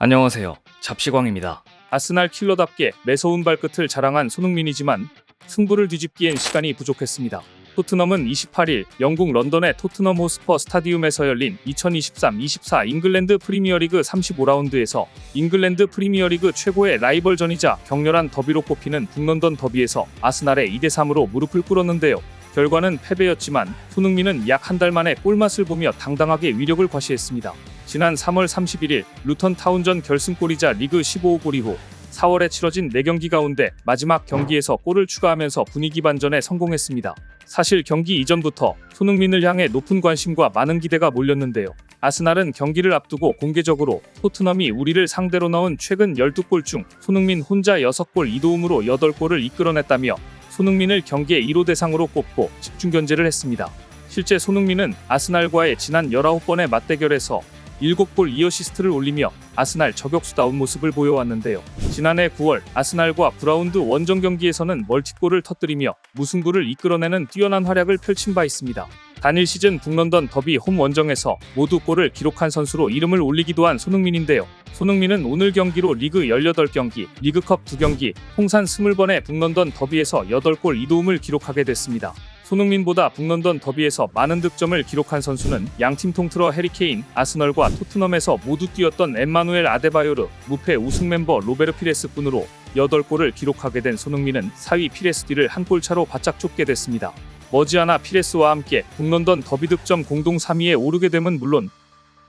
안녕하세요. 잡시광입니다. 아스날 킬러답게 매서운 발끝을 자랑한 손흥민이지만 승부를 뒤집기엔 시간이 부족했습니다. 토트넘은 28일 영국 런던의 토트넘 호스퍼 스타디움에서 열린 2023-24 잉글랜드 프리미어리그 35라운드에서 잉글랜드 프리미어리그 최고의 라이벌전이자 격렬한 더비로 꼽히는 북런던 더비에서 아스날의 2대3으로 무릎을 꿇었는데요. 결과는 패배였지만 손흥민은 약 한 달 만에 골맛을 보며 당당하게 위력을 과시했습니다. 지난 3월 31일 루턴 타운전 결승골이자 리그 15호 골 이후 4월에 치러진 4경기 가운데 마지막 경기에서 골을 추가하면서 분위기 반전에 성공했습니다. 사실 경기 이전부터 손흥민을 향해 높은 관심과 많은 기대가 몰렸는데요. 아스날은 경기를 앞두고 공개적으로 토트넘이 우리를 상대로 넣은 최근 12골 중 손흥민 혼자 6골 2도움으로 8골을 이끌어냈다며 손흥민을 경기의 1호 대상으로 꼽고 집중 견제를 했습니다. 실제 손흥민은 아스날과의 지난 19번의 맞대결에서 7골 2어시스트를 올리며 아스날 저격수다운 모습을 보여왔는데요. 지난해 9월 아스날과 브라운드 원정 경기에서는 멀티골을 터뜨리며 무승부를 이끌어내는 뛰어난 활약을 펼친 바 있습니다. 단일 시즌 북런던 더비 홈 원정에서 모두 골을 기록한 선수로 이름을 올리기도 한 손흥민인데요. 손흥민은 오늘 경기로 리그 18경기, 리그컵 2경기, 통산 20번의 북런던 더비에서 8골 2도움을 기록하게 됐습니다. 손흥민보다 북런던 더비에서 많은 득점을 기록한 선수는 양팀 통틀어 해리케인, 아스널과 토트넘에서 모두 뛰었던 엠마누엘 아데바요르, 무패 우승 멤버 로베르 피레스뿐으로 8골을 기록하게 된 손흥민은 4위 피레스 뒤를 한 골차로 바짝 쫓게 됐습니다. 머지않아 피레스와 함께 북런던 더비 득점 공동 3위에 오르게 됨은 물론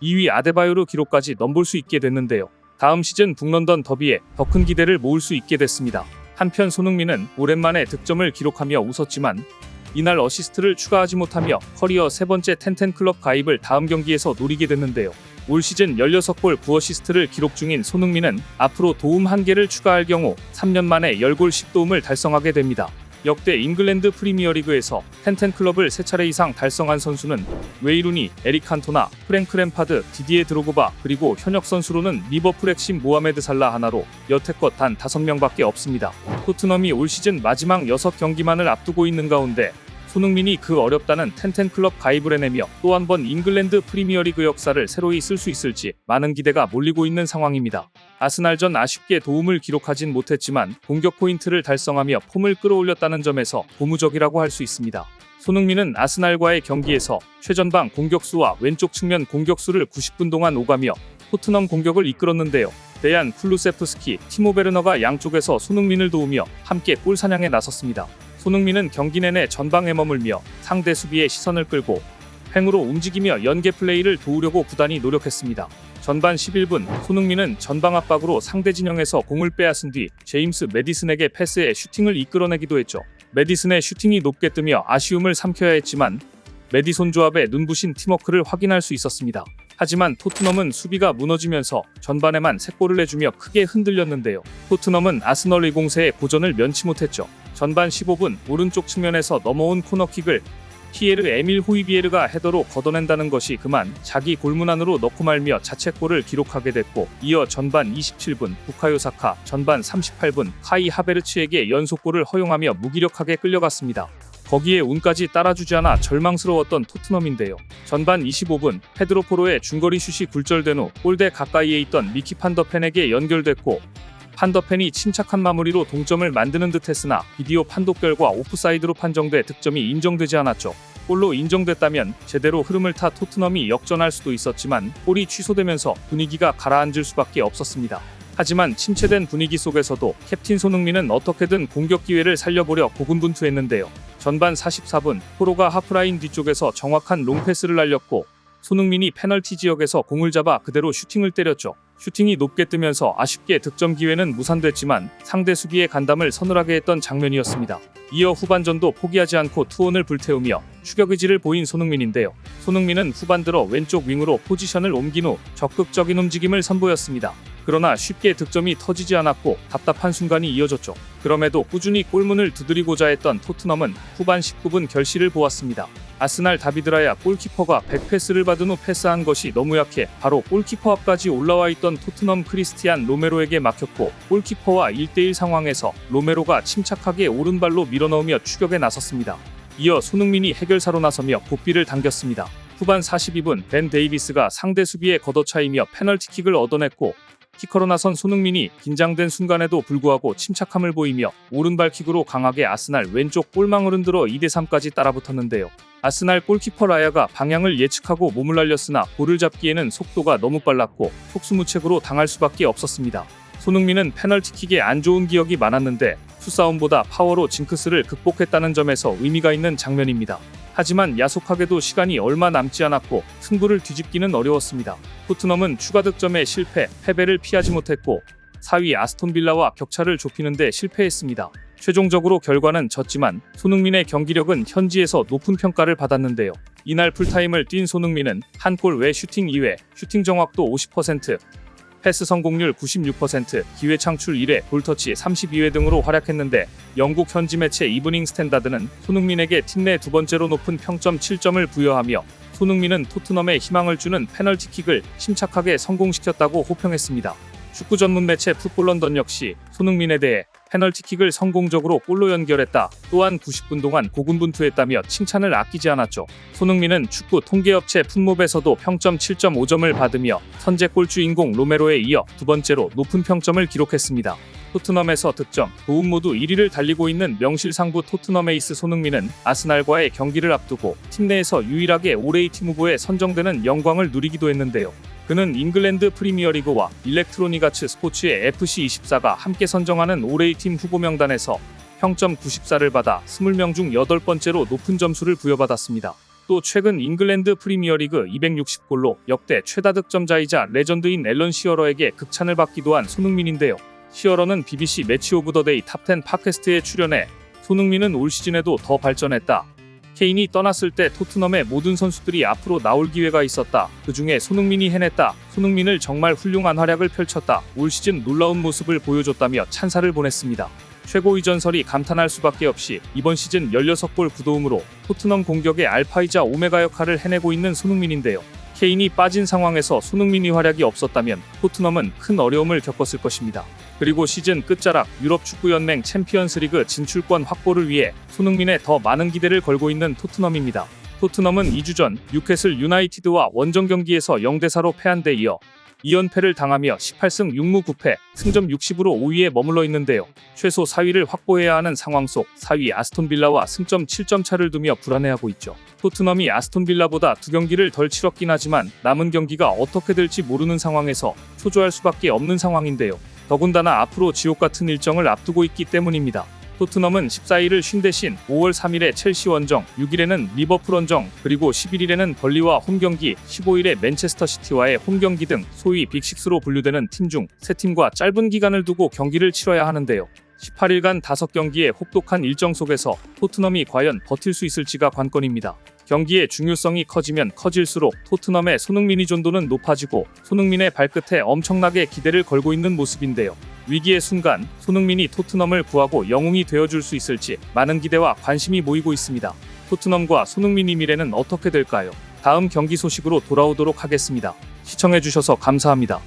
2위 아데바요르 기록까지 넘볼 수 있게 됐는데요. 다음 시즌 북런던 더비에 더 큰 기대를 모을 수 있게 됐습니다. 한편 손흥민은 오랜만에 득점을 기록하며 웃었지만 이날 어시스트를 추가하지 못하며 커리어 3번째 텐텐클럽 가입을 다음 경기에서 노리게 됐는데요. 올 시즌 16골 9어시스트를 기록 중인 손흥민은 앞으로 도움 1개를 추가할 경우 3년 만에 10골 10도움을 달성하게 됩니다. 역대 잉글랜드 프리미어리그에서 텐텐클럽을 3차례 이상 달성한 선수는 웨이 루니, 에릭 칸토나, 프랭크 램파드, 디디에 드로그바 그리고 현역 선수로는 리버풀 핵심 모하메드 살라 하나로 여태껏 단 5명밖에 없습니다. 토트넘이 올 시즌 마지막 6경기만을 앞두고 있는 가운데 손흥민이 그 어렵다는 텐텐클럽 가입을 해내며 또 한 번 잉글랜드 프리미어리그 역사를 새로이 쓸 수 있을지 많은 기대가 몰리고 있는 상황입니다. 아스날전 아쉽게 도움을 기록하진 못했지만 공격 포인트를 달성하며 폼을 끌어올렸다는 점에서 고무적이라고 할 수 있습니다. 손흥민은 아스날과의 경기에서 최전방 공격수와 왼쪽 측면 공격수를 90분 동안 오가며 토트넘 공격을 이끌었는데요. 데얀 쿨루세프스키, 티모 베르너가 양쪽에서 손흥민을 도우며 함께 골 사냥에 나섰습니다. 손흥민은 경기 내내 전방에 머물며 상대 수비의 시선을 끌고 횡으로 움직이며 연계 플레이를 도우려고 부단히 노력했습니다. 전반 11분 손흥민은 전방 압박으로 상대 진영에서 공을 빼앗은 뒤 제임스 매디슨에게 패스해 슈팅을 이끌어내기도 했죠. 매디슨의 슈팅이 높게 뜨며 아쉬움을 삼켜야 했지만 매디손 조합의 눈부신 팀워크를 확인할 수 있었습니다. 하지만 토트넘은 수비가 무너지면서 전반에만 3골을 내주며 크게 흔들렸는데요. 토트넘은 아스널 2공세의 고전을 면치 못했죠. 전반 15분 오른쪽 측면에서 넘어온 코너킥을 피에르 에밀 호이비에르가 헤더로 걷어낸다는 것이 그만 자기 골문 안으로 넣고 말며 자책골을 기록하게 됐고 이어 전반 27분 부카요 사카, 전반 38분 카이 하베르츠에게 연속골을 허용하며 무기력하게 끌려갔습니다. 거기에 운까지 따라주지 않아 절망스러웠던 토트넘인데요. 전반 25분 페드로 포로의 중거리 슛이 굴절된 후 골대 가까이에 있던 미키 판더펜에게 연결됐고 판더펜이 침착한 마무리로 동점을 만드는 듯 했으나 비디오 판독 결과 오프사이드로 판정돼 득점이 인정되지 않았죠. 골로 인정됐다면 제대로 흐름을 타 토트넘이 역전할 수도 있었지만 골이 취소되면서 분위기가 가라앉을 수밖에 없었습니다. 하지만 침체된 분위기 속에서도 캡틴 손흥민은 어떻게든 공격 기회를 살려보려 고군분투했는데요. 전반 44분 포로가 하프라인 뒤쪽에서 정확한 롱패스를 날렸고 손흥민이 페널티 지역에서 공을 잡아 그대로 슈팅을 때렸죠. 슈팅이 높게 뜨면서 아쉽게 득점 기회는 무산됐지만 상대 수비의 간담을 서늘하게 했던 장면이었습니다. 이어 후반전도 포기하지 않고 투혼을 불태우며 추격 의지를 보인 손흥민인데요. 손흥민은 후반 들어 왼쪽 윙으로 포지션을 옮긴 후 적극적인 움직임을 선보였습니다. 그러나 쉽게 득점이 터지지 않았고 답답한 순간이 이어졌죠. 그럼에도 꾸준히 골문을 두드리고자 했던 토트넘은 후반 19분 결실을 보았습니다. 아스날 다비드라야 골키퍼가 백패스를 받은 후 패스한 것이 너무 약해 바로 골키퍼 앞까지 올라와 있던 토트넘 크리스티안 로메로에게 막혔고 골키퍼와 1대1 상황에서 로메로가 침착하게 오른발로 밀어넣으며 추격에 나섰습니다. 이어 손흥민이 해결사로 나서며 고삐를 당겼습니다. 후반 42분 벤 데이비스가 상대 수비에 걷어차이며 페널티킥을 얻어냈고 키커로 나선 손흥민이 긴장된 순간에도 불구하고 침착함을 보이며 오른발킥으로 강하게 아스날 왼쪽 골망을 흔들어 2대3까지 따라붙었는데요. 아스날 골키퍼 라야가 방향을 예측하고 몸을 날렸으나 볼을 잡기에는 속도가 너무 빨랐고 속수무책으로 당할 수밖에 없었습니다. 손흥민은 페널티킥에 안 좋은 기억이 많았는데 수싸움보다 파워로 징크스를 극복했다는 점에서 의미가 있는 장면입니다. 하지만 야속하게도 시간이 얼마 남지 않았고 승부를 뒤집기는 어려웠습니다. 토트넘은 추가 득점에 실패, 패배를 피하지 못했고 4위 아스톤빌라와 격차를 좁히는 데 실패했습니다. 최종적으로 결과는 졌지만 손흥민의 경기력은 현지에서 높은 평가를 받았는데요. 이날 풀타임을 뛴 손흥민은 한 골 외 슈팅 2회, 슈팅 정확도 50%, 패스 성공률 96%, 기회 창출 1회, 볼터치 32회 등으로 활약했는데 영국 현지 매체 이브닝 스탠다드는 손흥민에게 팀 내 두 번째로 높은 평점 7점을 부여하며 손흥민은 토트넘에 희망을 주는 페널티킥을 침착하게 성공시켰다고 호평했습니다. 축구 전문 매체 풋볼런던 역시 손흥민에 대해 페널티킥을 성공적으로 골로 연결했다. 또한 90분 동안 고군분투했다며 칭찬을 아끼지 않았죠. 손흥민은 축구 통계업체 풋몹에서도 평점 7.5점을 받으며 선제골 주인공 로메로에 이어 두 번째로 높은 평점을 기록했습니다. 토트넘에서 득점, 도움 모두 1위를 달리고 있는 명실상부 토트넘 에이스 손흥민은 아스날과의 경기를 앞두고 팀 내에서 유일하게 올해의 팀 후보에 선정되는 영광을 누리기도 했는데요. 그는 잉글랜드 프리미어리그와 일렉트로닉아츠 스포츠의 FC24가 함께 선정하는 올해의 팀 후보 명단에서 평점 94를 받아 20명 중 8번째로 높은 점수를 부여받았습니다. 또 최근 잉글랜드 프리미어리그 260골로 역대 최다 득점자이자 레전드인 앨런 시어러에게 극찬을 받기도 한 손흥민인데요. 시어러는 BBC 매치 오브 더 데이 탑10 팟캐스트에 출연해 손흥민은 올 시즌에도 더 발전했다. 케인이 떠났을 때 토트넘의 모든 선수들이 앞으로 나올 기회가 있었다. 그중에 손흥민이 해냈다. 손흥민을 정말 훌륭한 활약을 펼쳤다. 올 시즌 놀라운 모습을 보여줬다며 찬사를 보냈습니다. 최고의 전설이 감탄할 수밖에 없이 이번 시즌 16골 9도움으로 토트넘 공격의 알파이자 오메가 역할을 해내고 있는 손흥민인데요. 케인이 빠진 상황에서 손흥민이 활약이 없었다면 토트넘은 큰 어려움을 겪었을 것입니다. 그리고 시즌 끝자락 유럽축구연맹 챔피언스리그 진출권 확보를 위해 손흥민에 더 많은 기대를 걸고 있는 토트넘입니다. 토트넘은 2주 전 뉴캐슬 유나이티드와 원정 경기에서 0대4로 패한 데 이어 2연패를 당하며 18승 6무 9패, 승점 60으로 5위에 머물러 있는데요. 최소 4위를 확보해야 하는 상황 속 4위 아스톤빌라와 승점 7점 차를 두며 불안해하고 있죠. 토트넘이 아스톤빌라보다 2경기를 덜 치렀긴 하지만 남은 경기가 어떻게 될지 모르는 상황에서 초조할 수밖에 없는 상황인데요. 더군다나 앞으로 지옥 같은 일정을 앞두고 있기 때문입니다. 토트넘은 14일을 쉰 대신 5월 3일에 첼시 원정, 6일에는 리버풀 원정, 그리고 11일에는 벌리와 홈경기, 15일에 맨체스터 시티와의 홈경기 등 소위 빅6로 분류되는 팀 중 3팀과 짧은 기간을 두고 경기를 치러야 하는데요. 18일간 5경기의 혹독한 일정 속에서 토트넘이 과연 버틸 수 있을지가 관건입니다. 경기의 중요성이 커지면 커질수록 토트넘의 손흥민 의존도는 높아지고 손흥민의 발끝에 엄청나게 기대를 걸고 있는 모습인데요. 위기의 순간 손흥민이 토트넘을 구하고 영웅이 되어줄 수 있을지 많은 기대와 관심이 모이고 있습니다. 토트넘과 손흥민의 미래는 어떻게 될까요? 다음 경기 소식으로 돌아오도록 하겠습니다. 시청해주셔서 감사합니다.